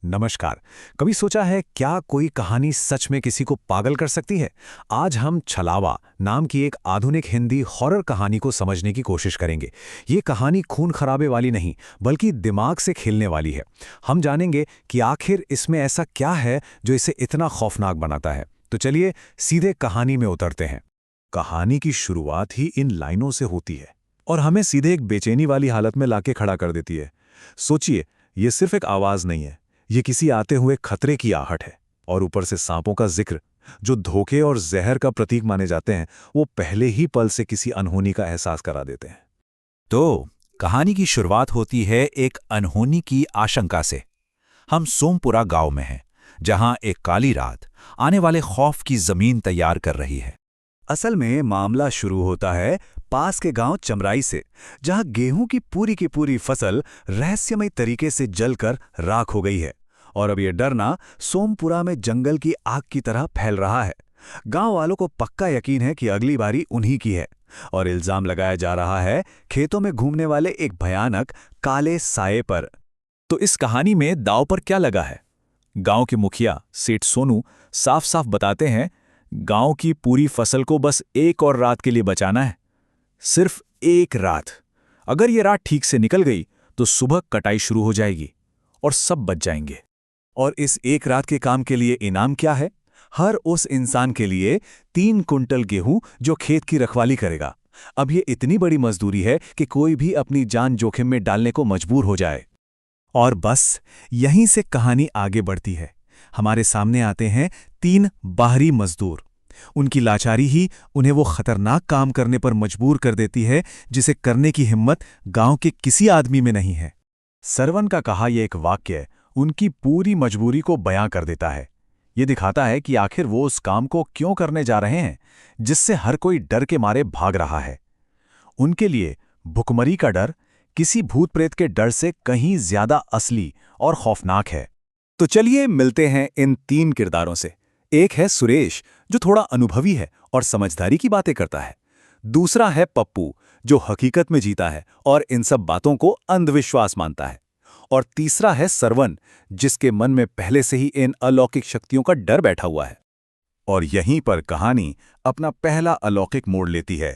नमस्कार। कभी सोचा है क्या कोई कहानी सच में किसी को पागल कर सकती है? आज हम छलावा नाम की एक आधुनिक हिंदी हॉरर कहानी को समझने की कोशिश करेंगे। ये कहानी खून खराबे वाली नहीं, बल्कि दिमाग से खेलने वाली है। हम जानेंगे कि आखिर इसमें ऐसा क्या है जो इसे इतना खौफनाक बनाता है। तो चलिए सीधे कहानी में उतरते हैं। कहानी की शुरुआत ही इन लाइनों से होती है और हमें सीधे एक बेचैनी वाली हालत में लाके खड़ा कर देती है। सोचिए, ये सिर्फ एक आवाज नहीं है, ये किसी आते हुए खतरे की आहट है। और ऊपर से सांपों का जिक्र, जो धोखे और जहर का प्रतीक माने जाते हैं, वो पहले ही पल से किसी अनहोनी का एहसास करा देते हैं। तो कहानी की शुरुआत होती है एक अनहोनी की आशंका से। हम सोमपुरा गांव में हैं, जहां एक काली रात आने वाले खौफ की जमीन तैयार कर रही है। असल में मामला शुरू होता है पास के गांव चमराई से, जहां गेहूं की पूरी फसल रहस्यमय तरीके से जलकर राख हो गई है। और अब ये डरना सोमपुरा में जंगल की आग की तरह फैल रहा है। गांव वालों को पक्का यकीन है कि अगली बारी उन्हीं की है, और इल्जाम लगाया जा रहा है खेतों में घूमने वाले एक भयानक काले साये पर। तो इस कहानी में दांव पर क्या लगा है? गांव के मुखिया सेठ सोनू साफ साफ बताते हैं, गांव की पूरी फसल को बस एक और रात के लिए बचाना है। सिर्फ एक रात। अगर ये रात ठीक से निकल गई तो सुबह कटाई शुरू हो जाएगी और सब बच जाएंगे। और इस एक रात के काम के लिए इनाम क्या है? हर उस इंसान के लिए 3 कुंटल गेहूं जो खेत की रखवाली करेगा। अब ये इतनी बड़ी मजदूरी है कि कोई भी अपनी जान जोखिम में डालने को मजबूर हो जाए। और बस यहीं से कहानी आगे बढ़ती है। हमारे सामने आते हैं 3 बाहरी मजदूर। उनकी लाचारी ही उन्हें वो खतरनाक काम करने पर मजबूर कर देती है जिसे करने की हिम्मत गांव के किसी आदमी में नहीं है। सरवन का कहा यह एक वाक्य उनकी पूरी मजबूरी को बयां कर देता है। ये दिखाता है कि आखिर वो उस काम को क्यों करने जा रहे हैं जिससे हर कोई डर के मारे भाग रहा है। उनके लिए भुखमरी का डर किसी भूत प्रेत के डर से कहीं ज्यादा असली और खौफनाक है। तो चलिए मिलते हैं इन 3 किरदारों से। एक है सुरेश, जो थोड़ा अनुभवी है और समझदारी की बातें करता है। दूसरा है पप्पू, जो हकीकत में जीता है और इन सब बातों को अंधविश्वास मानता है। और तीसरा है सरवन, जिसके मन में पहले से ही इन अलौकिक शक्तियों का डर बैठा हुआ है। और यहीं पर कहानी अपना पहला अलौकिक मोड़ लेती है।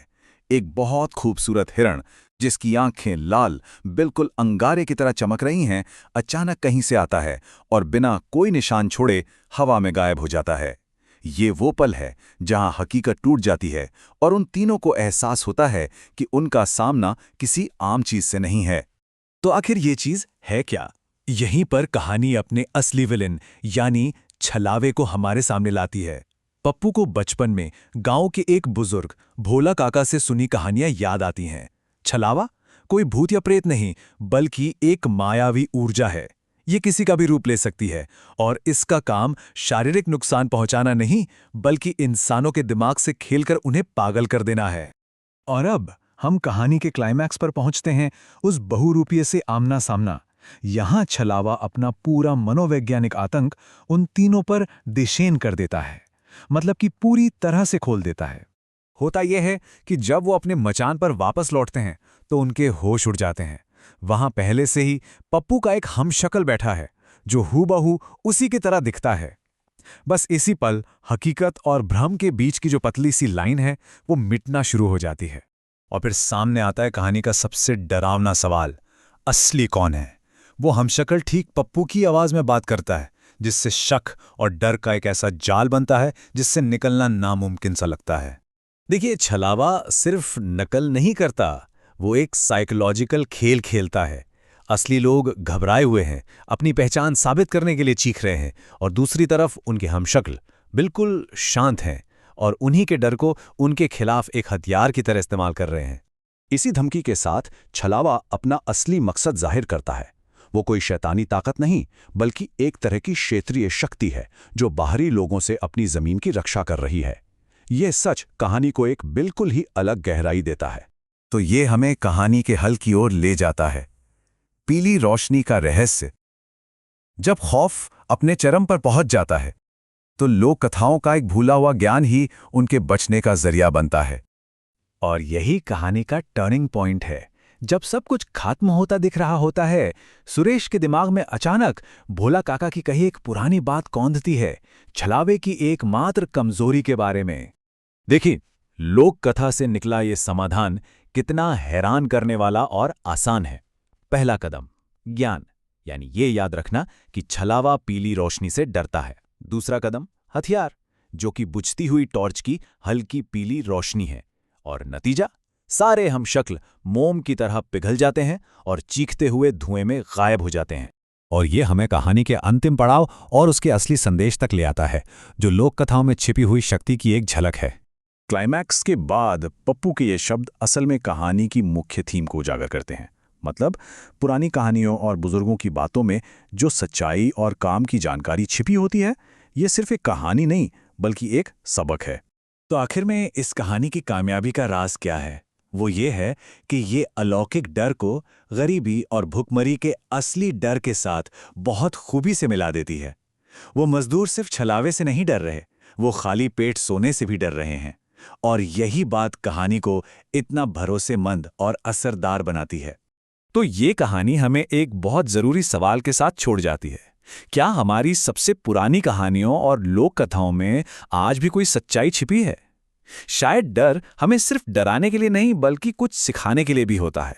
एक बहुत खूबसूरत हिरण, जिसकी आंखें लाल बिल्कुल अंगारे की तरह चमक रही हैं, अचानक कहीं से आता है और बिना कोई निशान छोड़े हवा में गायब हो जाता है। ये वो पल है जहां हकीकत टूट जाती है और उन तीनों को एहसास होता है कि उनका सामना किसी आम चीज से नहीं है। तो आखिर ये चीज है क्या? यहीं पर कहानी अपने असली विलेन यानी छलावे को हमारे सामने लाती है। पप्पू को बचपन में गांव के एक बुजुर्ग भोला काका से सुनी कहानियां याद आती हैं। छलावा कोई भूत या प्रेत नहीं, बल्कि एक मायावी ऊर्जा है। ये किसी का भी रूप ले सकती है और इसका काम शारीरिक नुकसान पहुंचाना नहीं, बल्कि इंसानों के दिमाग से खेलकर उन्हें पागल कर देना है। और अब हम कहानी के क्लाइमैक्स पर पहुंचते हैं, उस बहुरूपीय से आमना सामना। यहां छलावा अपना पूरा मनोवैज्ञानिक आतंक उन तीनों पर दिशेन कर देता है, मतलब कि पूरी तरह से खोल देता है। होता यह है कि जब वो अपने मचान पर वापस लौटते हैं तो उनके होश उड़ जाते हैं। वहां पहले से ही पप्पू का एक हमशक्ल बैठा है, जो हूबहू उसी की तरह दिखता है। बस इसी पल हकीकत और भ्रम के बीच की जो पतली सी लाइन है, वो मिटना शुरू हो जाती है। और फिर सामने आता है कहानी का सबसे डरावना सवाल, असली कौन है? वो हमशक्ल ठीक पप्पू की आवाज में बात करता है, जिससे शक और डर का एक ऐसा जाल बनता है जिससे निकलना नामुमकिन सा लगता है। देखिए, छलावा सिर्फ नकल नहीं करता, वो एक साइकोलॉजिकल खेल खेलता है। असली लोग घबराए हुए हैं, अपनी पहचान साबित करने के लिए चीख रहे हैं, और दूसरी तरफ उनके हमशक्ल बिल्कुल शांत हैं और उन्हीं के डर को उनके खिलाफ एक हथियार की तरह इस्तेमाल कर रहे हैं। इसी धमकी के साथ छलावा अपना असली मकसद जाहिर करता है। वो कोई शैतानी ताकत नहीं, बल्कि एक तरह की क्षेत्रीय शक्ति है जो बाहरी लोगों से अपनी जमीन की रक्षा कर रही है। ये सच कहानी को एक बिल्कुल ही अलग गहराई देता है। तो ये हमें कहानी के हल की ओर ले जाता है, पीली रोशनी का रहस्य। जब खौफ अपने चरम पर पहुंच जाता है तो लोक कथाओं का एक भूला हुआ ज्ञान ही उनके बचने का जरिया बनता है। और यही कहानी का टर्निंग पॉइंट है, जब सब कुछ खत्म होता दिख रहा होता है, सुरेश के दिमाग में अचानक भोला काका की कही एक पुरानी बात कौंधती है, छलावे की एकमात्र कमजोरी के बारे में। देखिए, लोक कथा से निकला ये समाधान कितना हैरान करने वाला और आसान है। पहला कदम, ज्ञान, यानी ये याद रखना कि छलावा पीली रोशनी से डरता है। दूसरा कदम, हथियार, जो कि बुझती हुई टॉर्च की हल्की पीली रोशनी है। और नतीजा, सारे हम शक्ल मोम की तरह पिघल जाते हैं और चीखते हुए धुएं में गायब हो जाते हैं। और ये हमें कहानी के अंतिम पड़ाव और उसके असली संदेश तक ले आता है, जो लोक कथाओं में छिपी हुई शक्ति की एक झलक है। क्लाइमैक्स के बाद पप्पू के ये शब्द असल में कहानी की मुख्य थीम को उजागर करते हैं। मतलब, पुरानी कहानियों और बुजुर्गों की बातों में जो सच्चाई और काम की जानकारी छिपी होती है, ये सिर्फ एक कहानी नहीं बल्कि एक सबक है। तो आखिर में इस कहानी की कामयाबी का राज क्या है? वो ये है कि ये अलौकिक डर को गरीबी और भुखमरी के असली डर के साथ बहुत खूबी से मिला देती है। वो मजदूर सिर्फ छलावे से नहीं डर रहे, वो खाली पेट सोने से भी डर रहे हैं। और यही बात कहानी को इतना भरोसेमंद और असरदार बनाती है। तो ये कहानी हमें एक बहुत जरूरी सवाल के साथ छोड़ जाती है। क्या हमारी सबसे पुरानी कहानियों और लोक कथाओं में आज भी कोई सच्चाई छिपी है? शायद डर हमें सिर्फ डराने के लिए नहीं बल्कि कुछ सिखाने के लिए भी होता है।